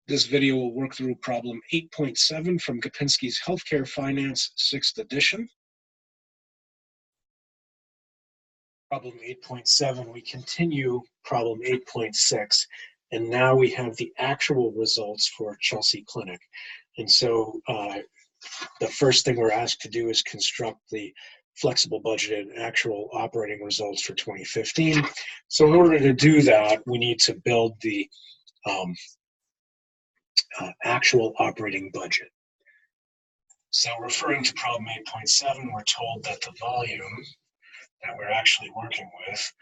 This video will work through problem 8.7 from Gapenski's Healthcare Finance, 6th edition. Problem 8.7, we continue problem 8.6, and now we have the actual results for Chelsea Clinic. And so the first thing we're asked to do is construct the flexible budgeted actual operating results for 2015. So in order to do that, we need to build the actual operating budget. So referring to problem 8.7, we're told that the volume that we're actually working with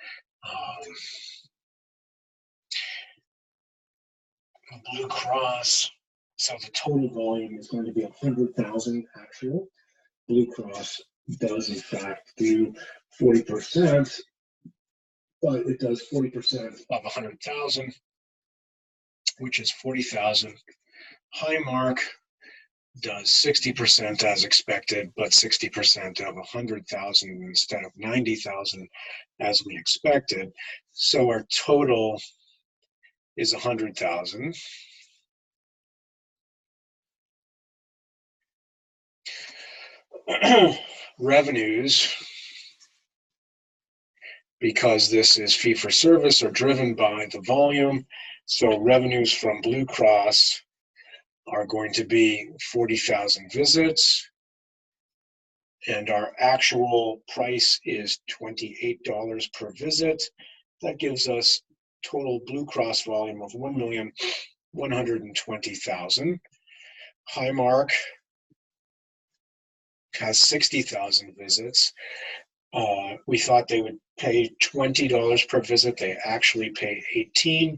Blue Cross, so the total volume is going to be 100,000 actual. Blue Cross does in fact do 40%, but it does 40% of 100,000, which is 40,000. Highmark does 60% as expected, but 60% of 100,000 instead of 90,000 as we expected. So our total is 100,000. Revenues, because this is fee for service, are driven by the volume. So revenues from Blue Cross are going to be 40,000 visits, and our actual price is $28 per visit. That gives us total Blue Cross volume of 1,120,000. Highmark has 60,000 visits. We thought they would pay $20 per visit. They actually pay $18.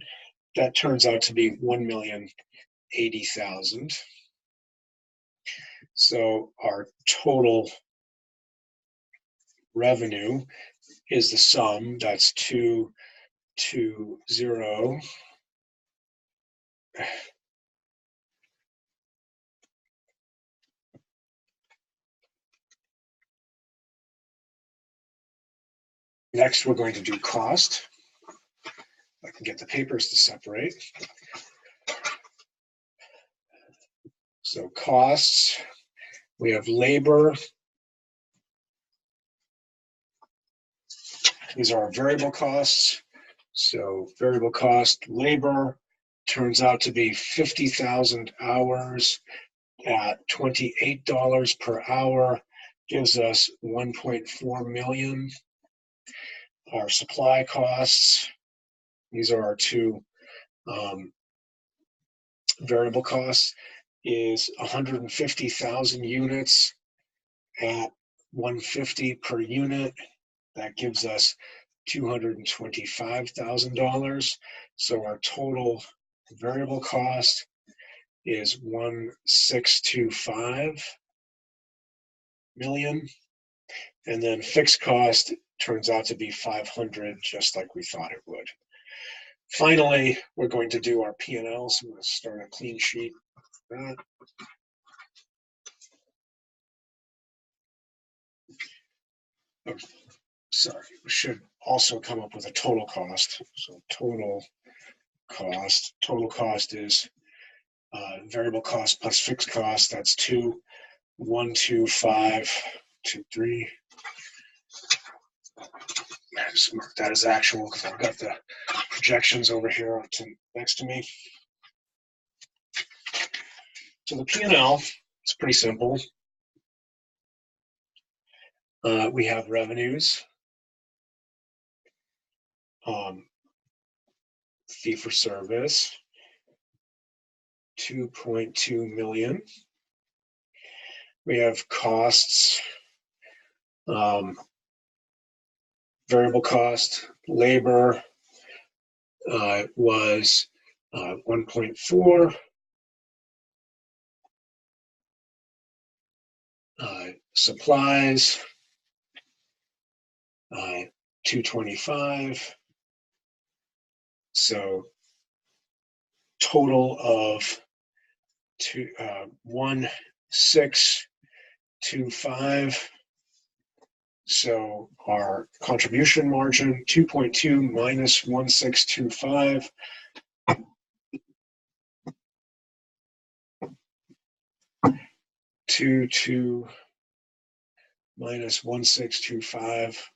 That turns out to be 1,080,000. So our total revenue is the sum. That's 220. Next, we're going to do cost. I can get the papers to separate. So costs, we have labor. These are our variable costs. So variable cost, labor, turns out to be 50,000 hours at $28 per hour, gives us 1.4 million. Our supply costs, these are our two variable costs, is 150,000 units at $150 per unit. That gives us $225,000. So our total variable cost is 1,625 million. And then fixed cost turns out to be 500, just like we thought it would. Finally, we're going to do our P&L. So I'm going to start a clean sheet. That. Oh, sorry, we should also come up with a total cost. So total cost is variable cost plus fixed cost. That's 2,125,23. I just mark that as actual because I've got the projections over here next to me. So the P&L is pretty simple. We have revenues, fee for service, 2.2 million. We have costs, variable cost, labor was 1.4. Supplies, 225. So total of 1,625. So our contribution margin, 2.2 minus 1,625 522 minus 1625.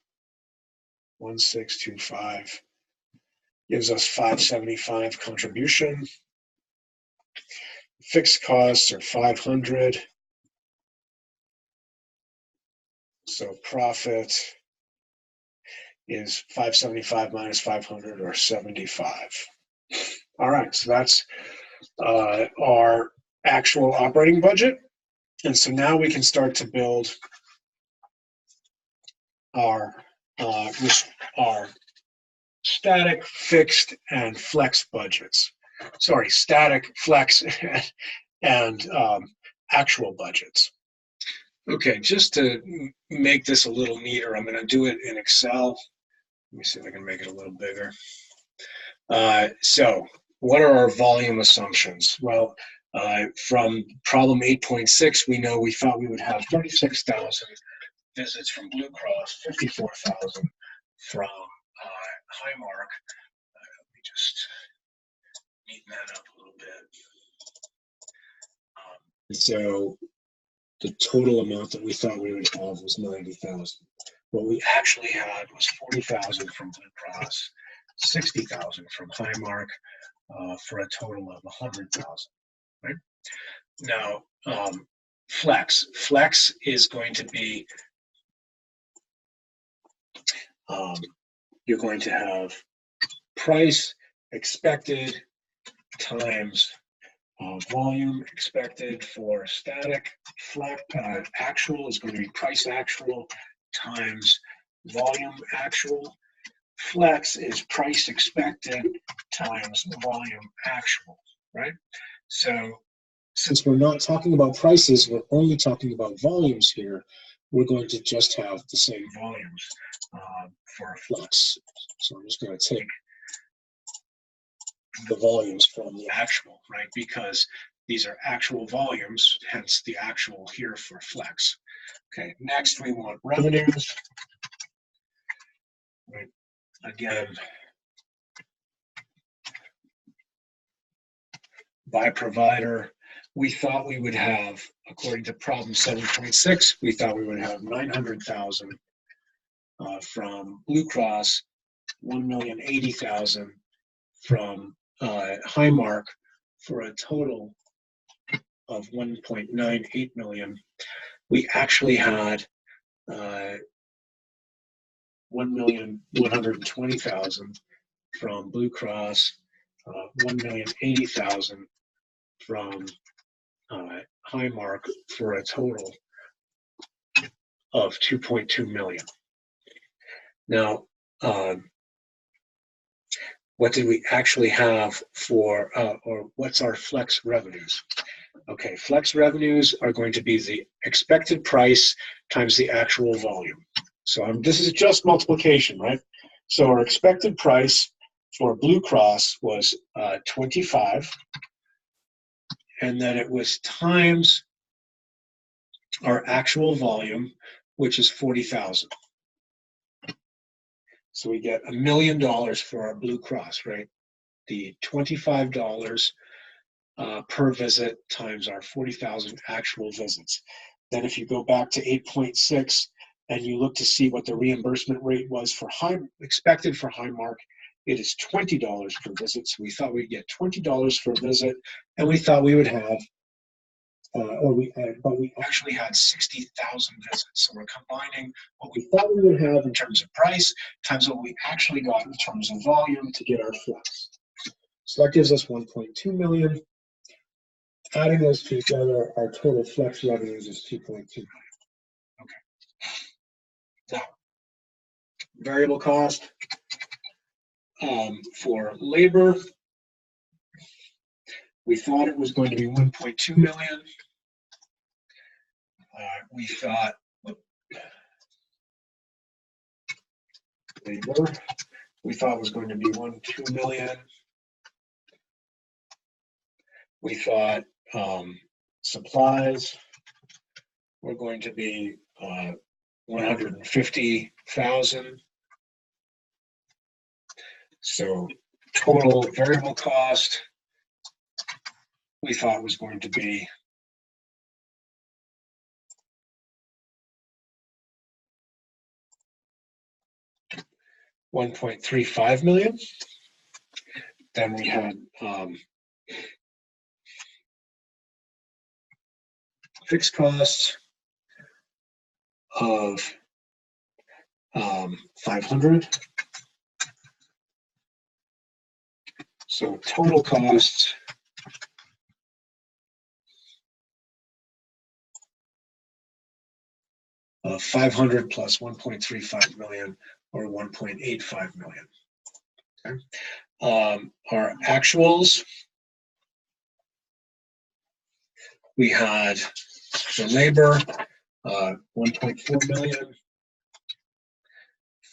1625 gives us 575 contribution. Fixed costs are 500. So profit is 575 minus 500, or 75. All right, so that's our actual operating budget. And so now we can start to build our static, fixed, and flex budgets. Sorry, static, flex, and actual budgets. Okay, just to make this a little neater, I'm going to do it in Excel. Let me see if I can make it a little bigger. So what are our volume assumptions? Well, from problem 8.6, we thought we would have 36,000 visits from Blue Cross, 54,000 from Highmark. Let me just neaten that up a little bit. So the total amount that we thought we would have was 90,000. What we actually had was 40,000 from Blue Cross, 60,000 from Highmark, for a total of 100,000. Right? Now, flex. Flex is going to be, you're going to have price expected times volume expected. For static. Flex, actual is going to be price actual times volume actual. Flex is price expected times volume actual, right? So since we're not talking about prices, we're only talking about volumes here, we're going to just have the same volumes for flex. So I'm just going to take the volumes from the actual, right? Because these are actual volumes, hence the actual here for flex. Okay, next we want revenues. Right. Again, by provider, we thought we would have, according to problem 7.6, we thought we would have 900,000 from Blue Cross, 1,080,000 from Highmark, for a total of 1.98 million. We actually had 1,120,000 from Blue Cross, 1,080,000 from Highmark, for a total of 2.2 million. Now, what did we actually have for, or what's our flex revenues? Okay, flex revenues are going to be the expected price times the actual volume. So this is just multiplication, right? So our expected price for Blue Cross was 25, and then it was times our actual volume, which is 40,000. So we get $1 million for our Blue Cross, right? The $25 per visit times our 40,000 actual visits. Then if you go back to 8.6 and you look to see what the reimbursement rate was for expected for Highmark, it is $20 per visit. So we thought we'd get $20 per visit, and we thought we would have, but we actually had 60,000 visits. So we're combining what we thought we would have in terms of price times what we actually got in terms of volume to get our flex. So that gives us 1.2 million. Adding those two together, our total flex revenues is 2.2 million. Okay. Now, variable cost for labor, we thought it was going to be 1.2 million. We thought labor, we thought was going to be 2 million. We thought supplies were going to be 150,000. So total variable cost we thought was going to be 1.35 million. Then we had fixed costs of 500. So total costs of 500 plus 1.35 million, or 1.85 million. Okay. Our actuals, we had for labor 1.4 million,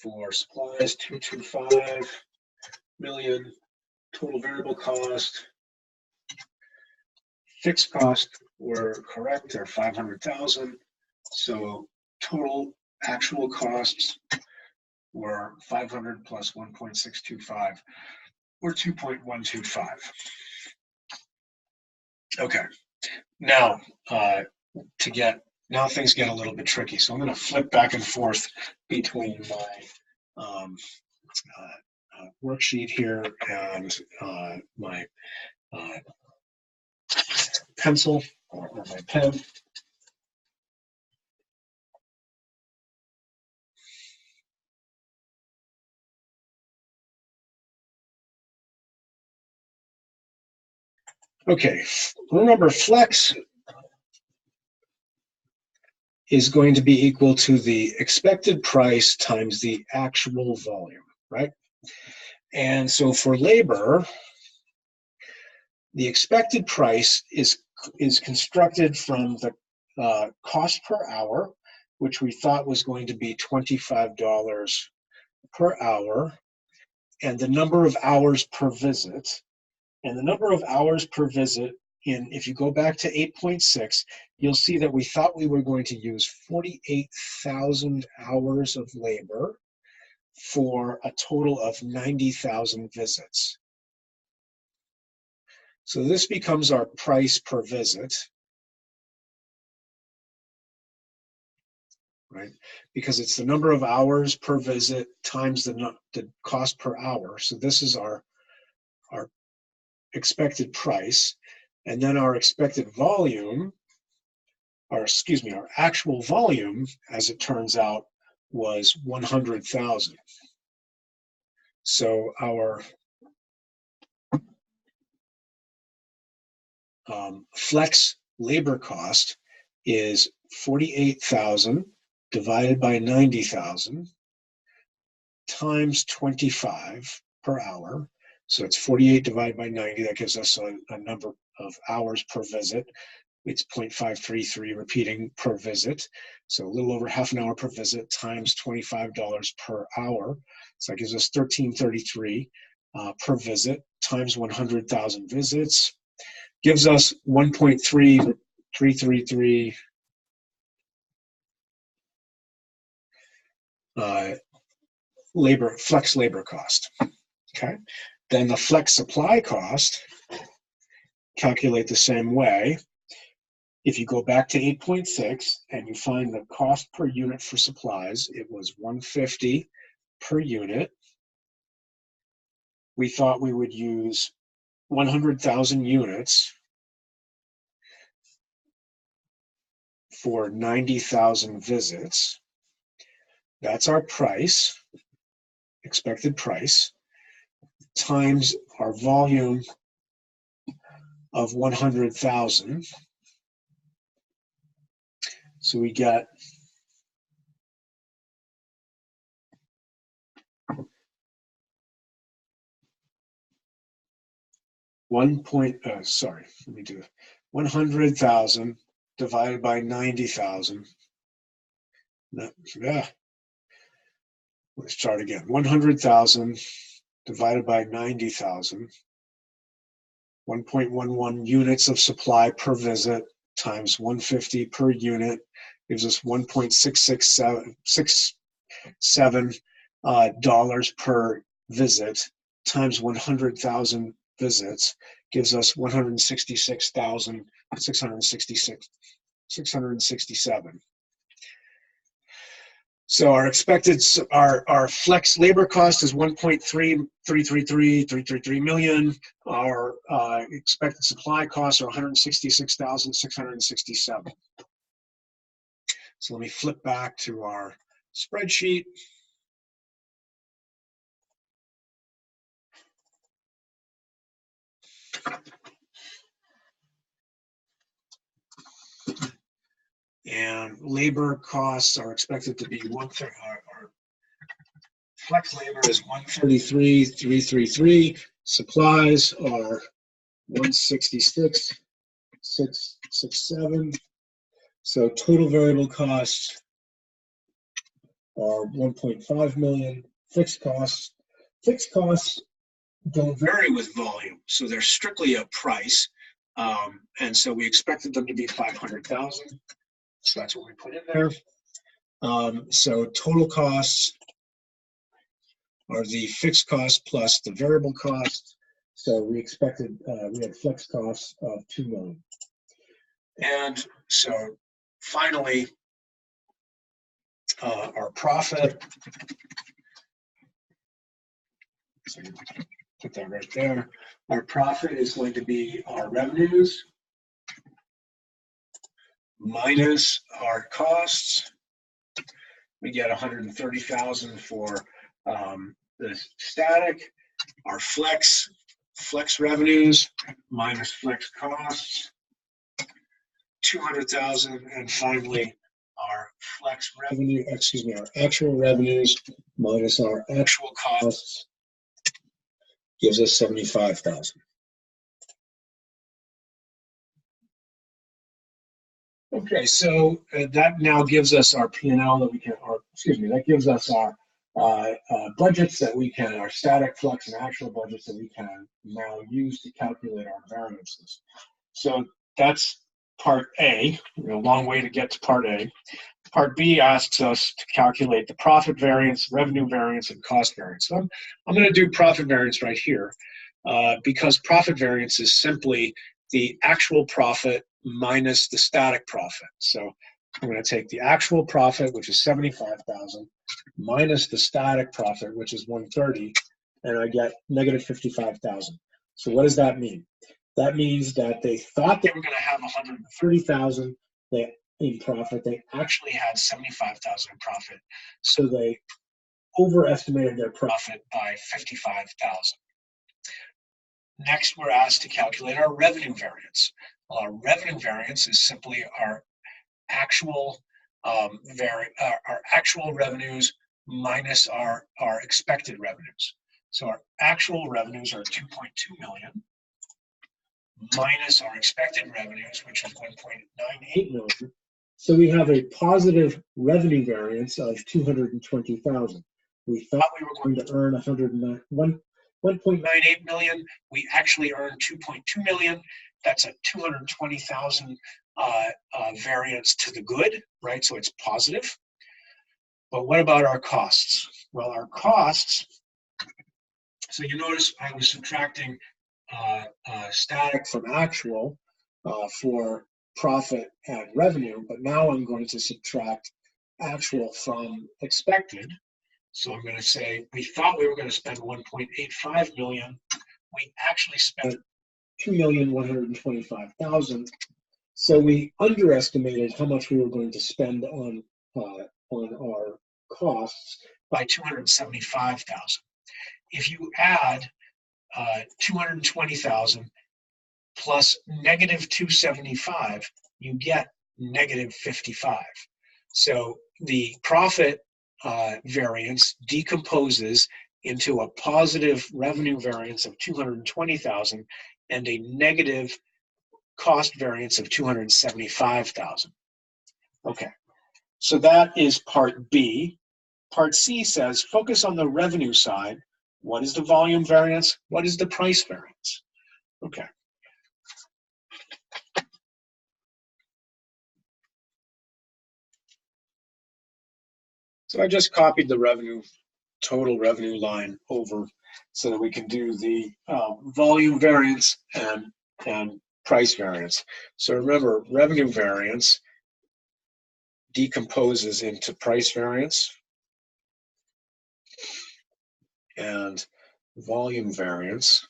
for supplies 225 million, total variable cost, fixed cost were correct, they're 500,000. So total actual costs were 500 plus 1.625, or 2.125. Okay, now now things get a little bit tricky. So I'm going to flip back and forth between my worksheet here and my pencil or my pen. Okay, remember flex is going to be equal to the expected price times the actual volume, right? And so for labor, the expected price is constructed from the cost per hour, which we thought was going to be $25 per hour, and the number of hours per visit. And the number of hours per visit, if you go back to 8.6, you'll see that we thought we were going to use 48,000 hours of labor for a total of 90,000 visits. So this becomes our price per visit, right? Because it's the number of hours per visit times the cost per hour. So this is our expected price. And then our expected volume, our actual volume, as it turns out, was 100,000. So our flex labor cost is 48,000 divided by 90,000 times 25 per hour. So it's 48 divided by 90. That gives us a number of hours per visit. It's 0.533 repeating per visit. So a little over half an hour per visit times $25 per hour. So that gives us $13.33 per visit times 100,000 visits. Gives us 1.333 flex labor cost. Okay. Then the flex supply cost, calculate the same way. If you go back to 8.6 and you find the cost per unit for supplies, it was $150 per unit. We thought we would use 100,000 units for 90,000 visits. That's our price, expected price, times our volume of 100,000. So we get let me do 100,000 divided by 90,000. Let's start again. 100,000 divided by 90,000. 1.11 units of supply per visit times 150 per unit gives us $1.667 dollars per visit times 100,000 visits gives us 166,667. So our expected, our flex labor cost is 1.333 million. Our expected supply costs are 166,667. So let me flip back to our spreadsheet. And labor costs are expected to be our flex labor is 133,333. Supplies are 166,667. So total variable costs are 1.5 million. Fixed costs don't vary with volume, so they're strictly a price. And so we expected them to be 500,000. So that's what we put in there. So total costs are the fixed costs plus the variable costs. So we expected, we had fixed costs of 2 million. And so finally, our profit, so put that right there. Our profit is going to be our revenues minus our costs. We get 130,000 for the static. Our flex revenues minus flex costs, 200,000, and finally our our actual revenues minus our actual costs gives us 75,000. Okay, so that now gives us our P&L that we can, or excuse me, that gives us our budgets that we can, our static, flex, and actual budgets that we can now use to calculate our variances. So that's part A, a long way to get to part A. Part B asks us to calculate the profit variance, revenue variance, and cost variance. So I'm going to do profit variance right here because profit variance is simply the actual profit minus the static profit. So I'm going to take the actual profit, which is 75,000, minus the static profit, which is 130, and I get negative 55,000. So what does that mean? That means that they thought they were going to have 130,000 in profit. They actually had 75,000 in profit. So they overestimated their profit by 55,000. Next, we're asked to calculate our revenue variance. Our revenue variance is simply our actual revenues minus our expected revenues. So our actual revenues are 2.2 million minus our expected revenues, which is 1.98 million. So we have a positive revenue variance of 220,000. We thought we were going to earn 1.98 million. We actually earned 2.2 million. That's a 220,000 variance to the good, right? So it's positive. But what about our costs? Well, our costs, so you notice I was subtracting static from actual for profit and revenue, but now I'm going to subtract actual from expected. So I'm going to say we thought we were going to spend 1.85 million. We actually spent 2,125,000. So we underestimated how much we were going to spend on our costs by 275,000. If you add 220,000 plus negative 275, you get negative 55. So the profit variance decomposes into a positive revenue variance of 220,000 and a negative cost variance of 275,000. Okay, so that is part B. Part C says focus on the revenue side. What is the volume variance? What is the price variance? Okay. So I just copied the total revenue line over so that we can do the volume variance and price variance. So remember, revenue variance decomposes into price variance and volume variance.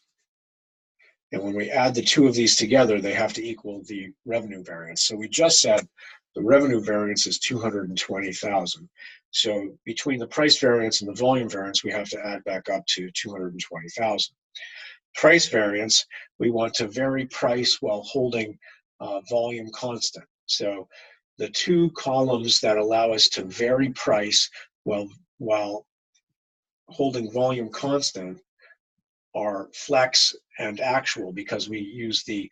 And when we add the two of these together, they have to equal the revenue variance. So we just said the revenue variance is 220,000. So between the price variance and the volume variance, we have to add back up to 220,000. Price variance, we want to vary price while holding volume constant. So the two columns that allow us to vary price while holding volume constant are flex and actual, because we use the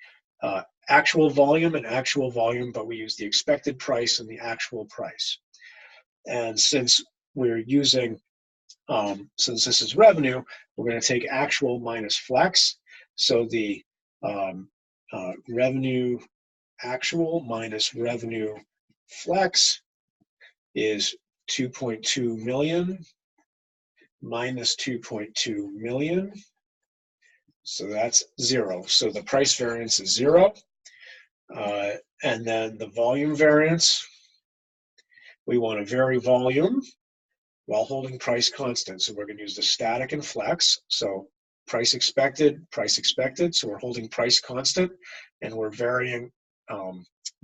actual volume and actual volume, but we use the expected price and the actual price. And since we're using, since this is revenue, we're going to take actual minus flex. So the revenue actual minus revenue flex is 2.2 million minus 2.2 million. So that's 0. So the price variance is 0. And then the volume variance, we want to vary volume while holding price constant. So we're going to use the static and flex. So price expected. So we're holding price constant and we're varying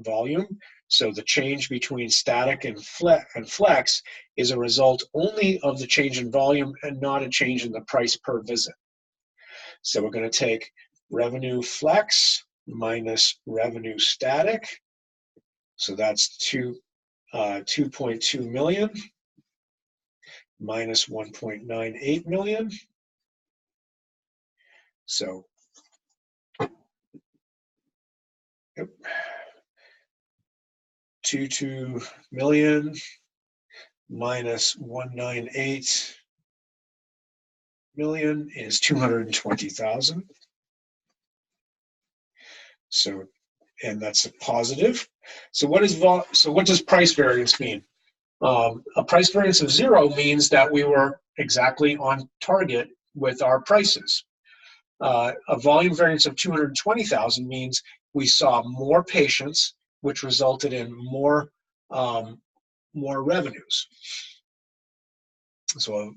volume. So the change between static and flex is a result only of the change in volume and not a change in the price per visit. So we're going to take revenue flex minus revenue static. So that's 2.2 million minus 1.98 million. So 22 million minus 198 million is 220,000. So, and that's a positive. So what does price variance mean? A price variance of 0 means that we were exactly on target with our prices. A volume variance of 220,000 means we saw more patients, which resulted in more revenues. So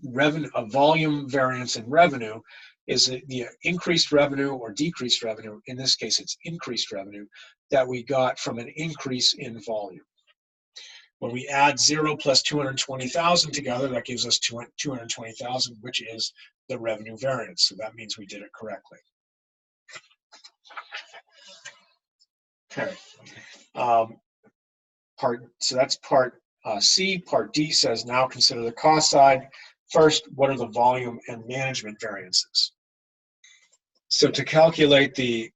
a volume variance in revenue is the increased revenue or decreased revenue. In this case, it's increased revenue that we got from an increase in volume. When we add 0 plus 220,000 together, that gives us 220,000, which is the revenue variance. So that means we did it correctly. Okay. So that's part C. Part D says now consider the cost side. First, what are the volume and management variances? So to calculate the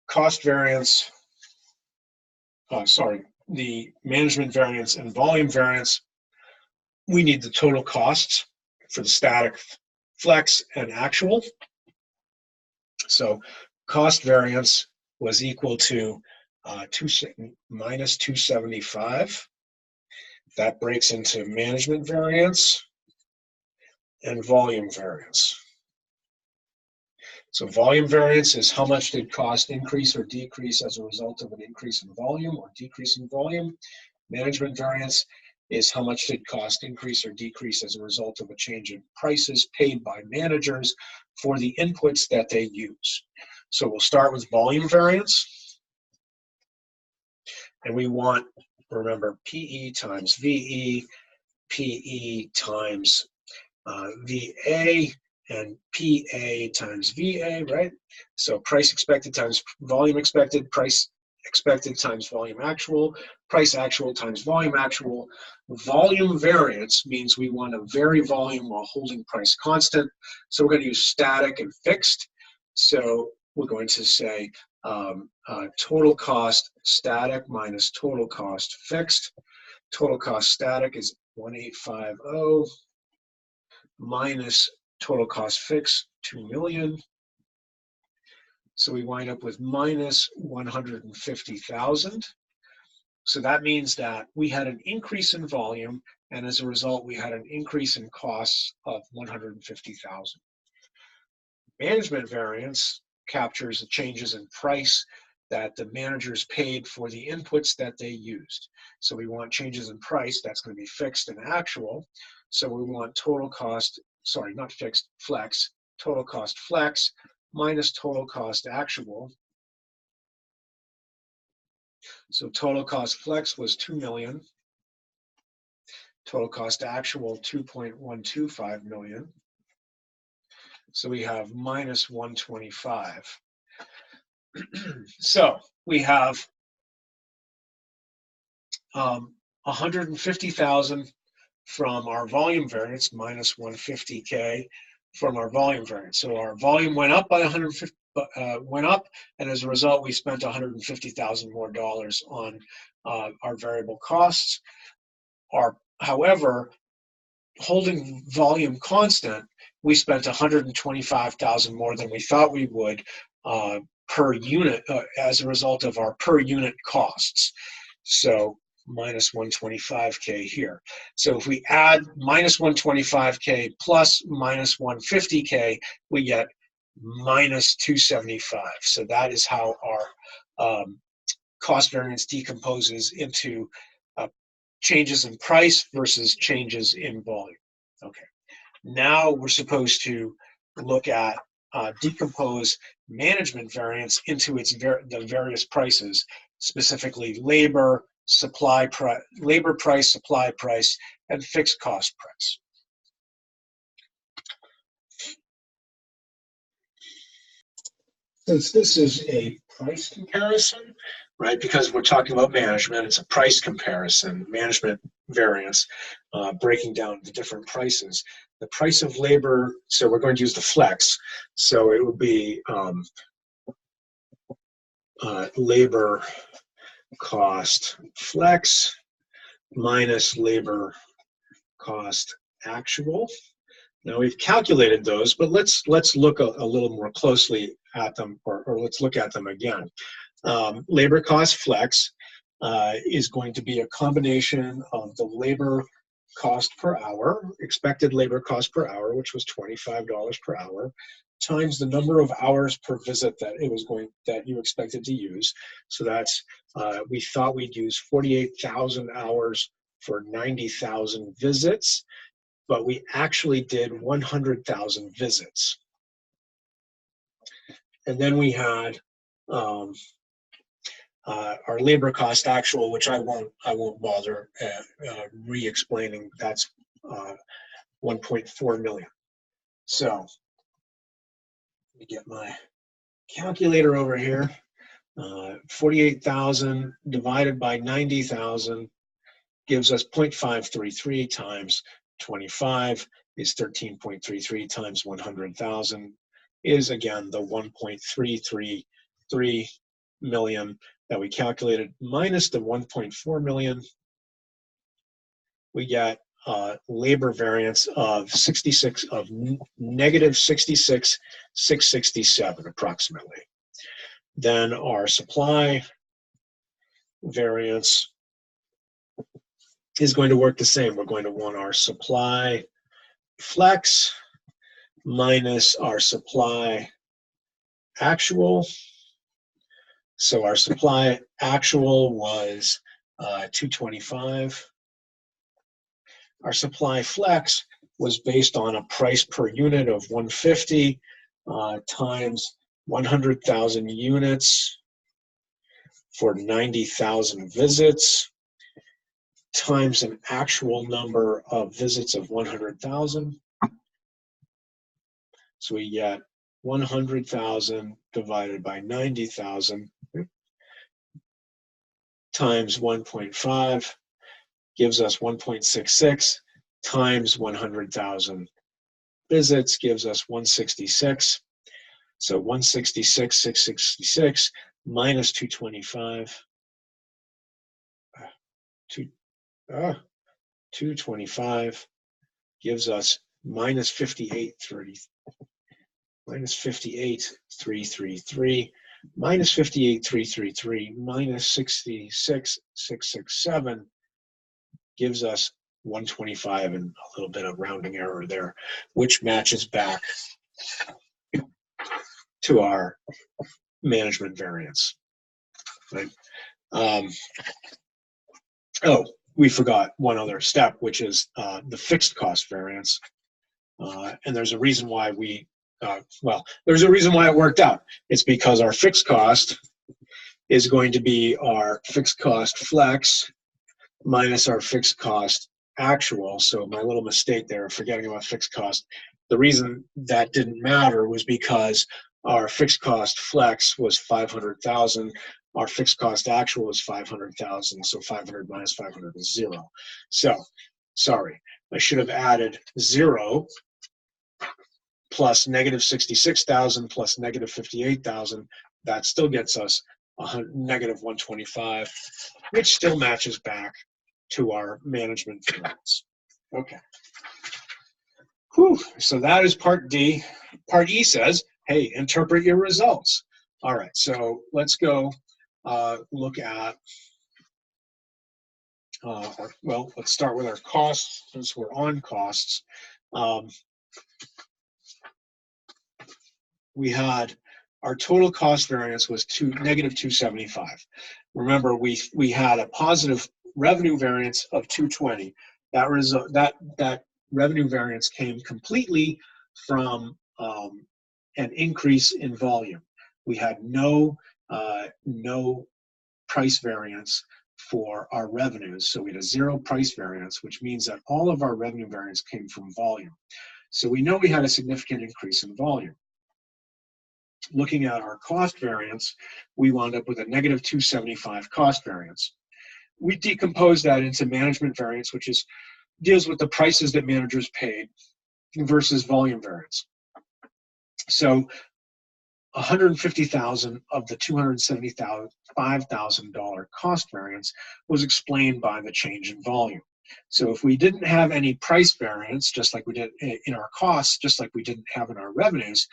cost variance, the management variance and volume variance, we need the total costs for the static, flex, and actual. So cost variance was equal to minus 275. That breaks into management variance and volume variance. So volume variance is how much did cost increase or decrease as a result of an increase in volume or decrease in volume. Management variance is how much did cost increase or decrease as a result of a change in prices paid by managers for the inputs that they use. So we'll start with volume variance. And we want, remember, PE times VE, PE times VA, and PA times VA, right? So price expected times volume expected, price expected times volume actual, price actual times volume actual. Volume variance means we want to vary volume while holding price constant. So we're going to use static and fixed. So we're going to say total cost static minus total cost fixed. Total cost static is 1850 minus total cost fixed, 2 million. So we wind up with minus 150,000. So that means that we had an increase in volume, and as a result, we had an increase in costs of 150,000. Management variance captures the changes in price that the managers paid for the inputs that they used. So we want changes in price, that's going to be fixed and actual. So we want total cost, sorry, not fixed, flex, total cost flex minus total cost actual. So total cost flex was 2 million. Total cost actual 2.125 million. So we have minus 125. So we have 150,000 from our volume variance, minus 150K from our volume variance. So our volume went up by 150, went up, and as a result, we spent 150,000 more dollars on our variable costs. However, holding volume constant, we spent 125,000 more than we thought we would per unit as a result of our per unit costs. So minus 125K here. So if we add minus 125K plus minus 150K, we get minus 275. So that is how our cost variance decomposes into changes in price versus changes in volume. Okay, now we're supposed to look at decompose management variance into the various prices, specifically labor, labor price, supply price, and fixed cost price. Since this is a price comparison, right, because we're talking about management, it's a price comparison, management variance, breaking down the different prices. The price of labor, so we're going to use the flex, so it would be labor cost flex minus labor cost actual. Now we've calculated those, but let's look a little more closely at them, or let's look at them again. Labor cost flex is going to be a combination of the labor cost per hour, expected labor cost per hour, which was $25 per hour, times the number of hours per visit that you expected to use. So that's we thought we'd use 48,000 hours for 90,000 visits, but we actually did 100,000 visits. And then we had our labor cost actual, which I won't bother re-explaining. That's 1.4 million. So let me get my calculator over here. 48,000 divided by 90,000 gives us 0.533 times 25 is 13.33 times 100,000 is again the 1.333 million that we calculated minus the 1.4 million. We get labor variance of negative 66,667 approximately. Then our supply variance is going to work the same. We're going to want our supply flex minus our supply actual. So our supply actual was 225. Our supply flex was based on a price per unit of 150 times 100,000 units for 90,000 visits times an actual number of visits of 100,000. So we get 100,000 divided by 90,000 times 1.5 gives us 1.66 times 100,000 visits gives us 166. So 166,666 minus 225. 225 gives us minus 58,333 minus 58,333 minus 66,667 gives us 125 and a little bit of rounding error there, which matches back to our management variance. right? Oh, we forgot one other step, which is the fixed cost variance. And there's a reason why there's a reason why it worked out. It's because our fixed cost is going to be our fixed cost flex minus our fixed cost actual. So my little mistake there, forgetting about fixed cost. The reason that didn't matter was because our fixed cost flex was 500,000. Our fixed cost actual was 500,000. So 500 minus 500 is 0. So, sorry, I should have added 0 plus negative 66,000 plus negative 58,000. That still gets us negative 125, which still matches back to our management variance. Okay. Whew. So that is part D. Part E says, hey, interpret your results. All right, so let's go look at, well, let's start with our costs since we're on costs. We had our total cost variance was negative 275. Remember, we had a positive revenue variance of 220. That revenue variance came completely from an increase in volume. We had no price variance for our revenues, so we had a 0 price variance, which means that all of our revenue variance came from volume. So we know we had a significant increase in volume. Looking at our cost variance, we wound up with a negative 275 cost variance. We decompose that into management variance, which deals with the prices that managers paid versus volume variance. So 150,000 of the $275,000 cost variance was explained by the change in volume. So if we didn't have any price variance, just like we did in our costs, just like we didn't have in our revenues,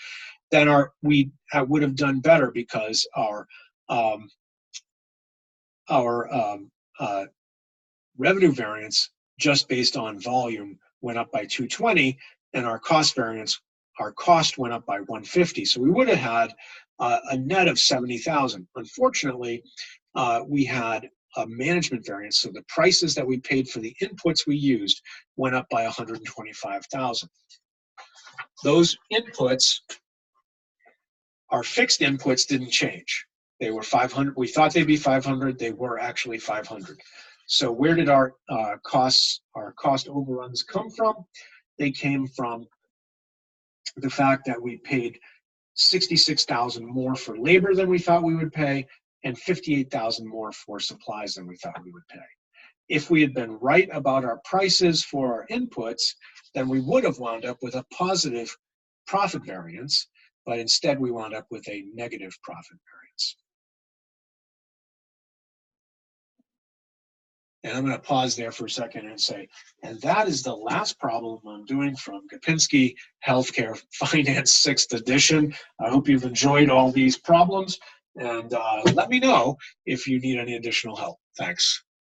then we would have done better because our revenue variance just based on volume went up by 220, and our cost variance, our cost went up by 150. So we would have had a net of 70,000. Unfortunately, we had a management variance, so the prices that we paid for the inputs we used went up by 125,000. Those inputs, our fixed inputs didn't change. They were 500. We thought they'd be 500. They were actually 500. So where did our cost overruns come from? They came from the fact that we paid 66,000 more for labor than we thought we would pay, and 58,000 more for supplies than we thought we would pay. If we had been right about our prices for our inputs, then we would have wound up with a positive profit variance, but instead we wound up with a negative profit variance. And I'm going to pause there for a second and say, and that is the last problem I'm doing from Gapenski Healthcare Finance 6th edition. I hope you've enjoyed all these problems, and let me know if you need any additional help. Thanks.